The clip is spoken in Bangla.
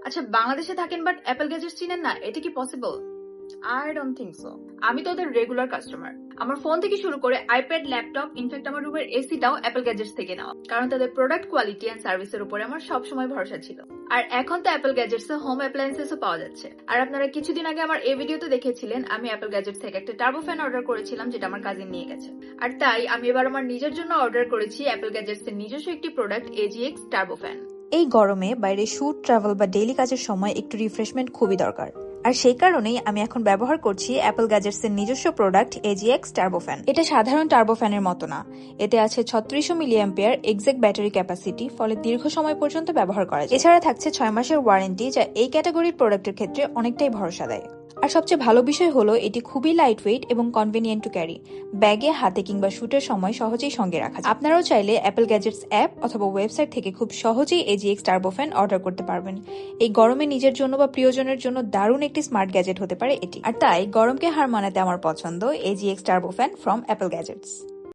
আচ্ছা, বাংলাদেশে থাকেন বাট অ্যাপল গ্যাজেটস চিনেন না, এটা কি possible? I don't think so. আমি তো ওদের রেগুলার কাস্টমার। আমার ফোন থেকে শুরু করে আইপ্যাড, ল্যাপটপ, ইনফ্যাক্ট আমার রুমের এসিটাও অ্যাপল গ্যাজেটস থেকে নেওয়া, কারণ তাদের প্রোডাক্ট কোয়ালিটি এন্ড সার্ভিসের উপরে আমার সবসময় ভরসা ছিল। আর এখন তো অ্যাপল গ্যাজেটস এ হোম অ্যাপ্লায়েন্সেসও পাওয়া যাচ্ছে। আর আপনারা কিছুদিন আগে আমার এই ভিডিওতে দেখেছিলেন আমি অ্যাপল গ্যাজেটস থেকে একটা টার্বো ফ্যান অর্ডার করেছিলাম, যেটা আমার কাজিন নিয়ে গেছে। আর তাই আমি এবার আমার নিজের জন্য অর্ডার করেছি অ্যাপল গ্যাজেটস এর নিজস্ব একটি প্রোডাক্ট, AGX টার্বো ফ্যান। এই গরমে বাইরে শুট, ট্রাভেল বা ডেইলি কাজের সময় একটু রিফ্রেশমেন্ট খুবই দরকার। আর সেই কারণেই আমি এখন ব্যবহার করছি অ্যাপল গ্যাজেটস এর নিজস্ব প্রোডাক্ট AGX টার্বো ফ্যান। এটা সাধারণ টার্বো ফ্যানের মতো না, এতে আছে 3600 মিলিঅ্যাম্পিয়ার এক্সাক্ট ব্যাটারি ক্যাপাসিটি, ফলে দীর্ঘ সময় পর্যন্ত ব্যবহার করা যায়। এছাড়া থাকছে 6 মাসের ওয়ারেন্টি, যা এই ক্যাটাগরির প্রোডাক্টের ক্ষেত্রে অনেকটাই ভরসা দেয়। আর সবচেয়ে ভালো বিষয় হলো এটি খুবই লাইট ওয়েট এবং কনভেনিয়েন্ট টু ক্যারি। ব্যাগে, হাতে কিংবা শুটের সময় সহজেই সঙ্গে রাখা যায়। আপনারাও চাইলে অ্যাপল গ্যাজেটস অ্যাপ অথবা ওয়েবসাইট থেকে খুব সহজেই AGX টার্বো ফ্যান অর্ডার করতে পারবেন। এই গরমে নিজের জন্য বা প্রিয়জনের জন্য দারুণ একটি স্মার্ট গ্যাজেট হতে পারে এটি। আর তাই গরমকে হার মানাতে আমার পছন্দ AGX turbo fan from Apple gadgets.